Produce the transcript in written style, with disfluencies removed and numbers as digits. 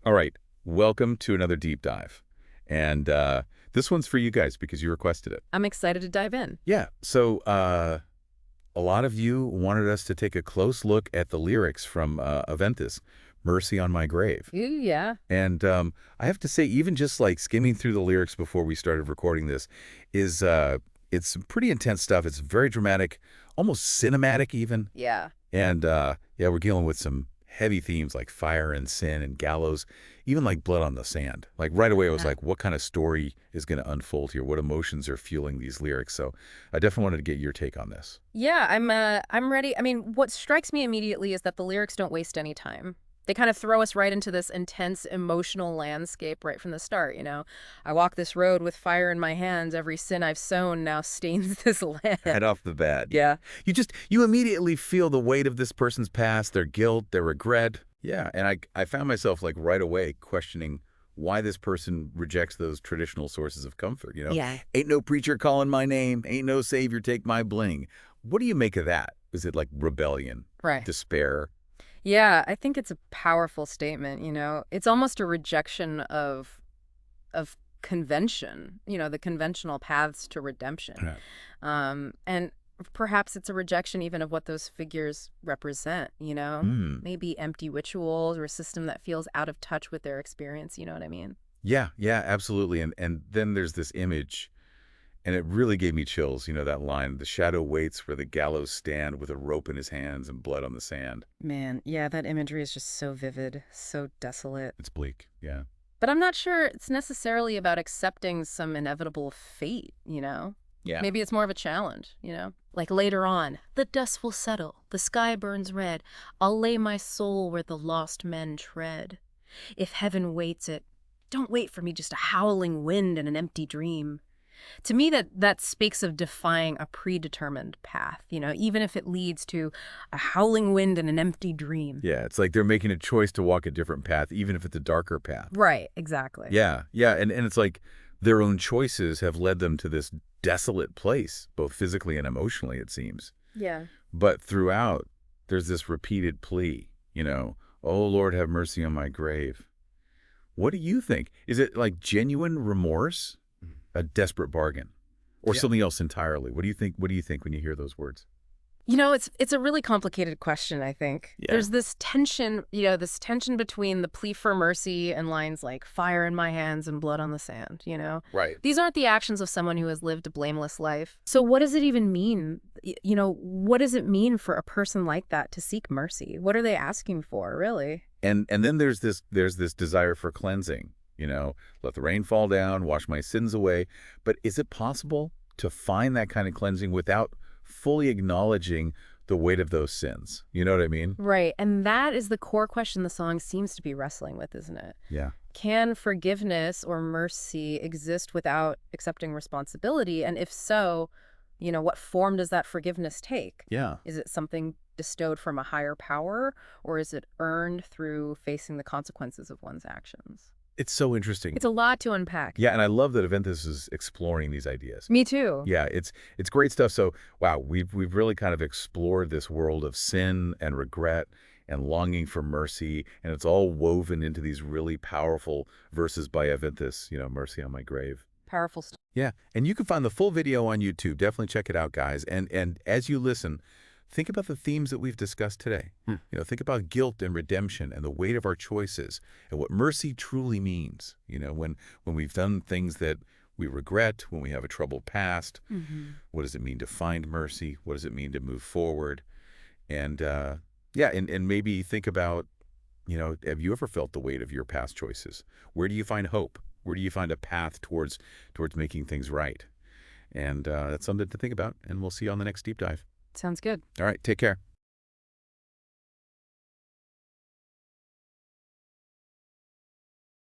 All right, welcome to another deep dive. And this one's for you guys because you requested it. I'm excited to dive in. Yeah, so a lot of you wanted us to take a close look at the lyrics from Aventhis, Mercy on My Grave. Ooh, yeah. And I have to say, even just like skimming through the lyrics before we started recording this is it's some pretty intense stuff. It's very dramatic, almost cinematic even. Yeah. And yeah, we're dealing with some heavy themes like fire and sin and gallows, even like blood on the sand. Like right away, I was Yeah. like, what kind of story is going to unfold here? What emotions are fueling these lyrics? So I definitely wanted to get your take on this. Yeah, I'm ready. I mean, what strikes me immediately is that the lyrics don't waste any time. They kind of throw us right into this intense emotional landscape right from the start, you know. I walk this road with fire in my hands. Every sin I've sown now stains this Right land. off the bat, Yeah. you immediately feel the weight of this person's past, their guilt, their regret. Yeah, and I found myself like right away questioning why this person rejects those traditional sources of comfort, Yeah. Ain't no preacher calling my name, ain't no savior take my bling. What do you make of that? Is it like rebellion, Right. despair? Yeah, I think it's a powerful statement, you know. It's almost a rejection of convention, you know, the conventional paths to redemption. Yeah. And perhaps it's a rejection even of what those figures represent, you know? Hmm. Maybe empty rituals or a system that feels out of touch with their experience, you know what I mean? Yeah, yeah, absolutely. And then there's this image, and it really gave me chills, that line, the shadow waits where the gallows stand with a rope in his hands and blood on the sand. Man, yeah, that imagery is just so vivid, so desolate. It's bleak, yeah. But I'm not sure it's necessarily about accepting some inevitable fate, you know? Yeah. Maybe it's more of a challenge, you know? Like later on, the dust will settle, the sky burns red, I'll lay my soul where the lost men tread. If heaven waits it, don't wait for me just a howling wind and an empty dream. To me, that speaks of defying a predetermined path, you know, even if it leads to a howling wind and an empty dream. Yeah, it's like they're making a choice to walk a different path, even if it's a darker path. Right, exactly. Yeah, yeah, and it's like their own choices have led them to this desolate place, both physically and emotionally, it seems. Yeah. But throughout, there's this repeated plea, oh Lord, have mercy on my grave. What do you think? Is it like genuine remorse, a desperate bargain, or Yeah. something else entirely? What do you think? What do you think when you hear those words? You know, it's a really complicated question, I think. Yeah. There's this tension, you know, this tension between the plea for mercy and lines like fire in my hands and blood on the sand, you know? Right. These aren't the actions of someone who has lived a blameless life. So what does it even mean? You know, what does it mean for a person like that to seek mercy? What are they asking for, really? And then there's this desire for cleansing, let the rain fall down, wash my sins away. But is it possible to find that kind of cleansing without fully acknowledging the weight of those sins? You know what I mean? Right. And that is the core question the song seems to be wrestling with, isn't it? Yeah. Can forgiveness or mercy exist without accepting responsibility? And if so, you know, what form does that forgiveness take? Yeah. Is it something bestowed from a higher power, or is it earned through facing the consequences of one's actions? It's so interesting. It's a lot to unpack. Yeah, and I love that Aventhis is exploring these ideas. Me too. Yeah, it's great stuff. So, wow, we've really kind of explored this world of sin and regret and longing for mercy, and it's all woven into these really powerful verses by Aventhis, Mercy on My Grave. Powerful stuff. Yeah, and you can find the full video on YouTube. Definitely check it out, guys. And as you listen, think about the themes that we've discussed today. Think about guilt and redemption and the weight of our choices and what mercy truly means. When we've done things that we regret, when we have a troubled past, what does it mean to find mercy? What does it mean to move forward? And yeah, and maybe think about, have you ever felt the weight of your past choices? Where do you find hope? Where do you find a path towards making things right? And that's something to think about. And we'll see you on the next deep dive. Sounds good. All right, take care.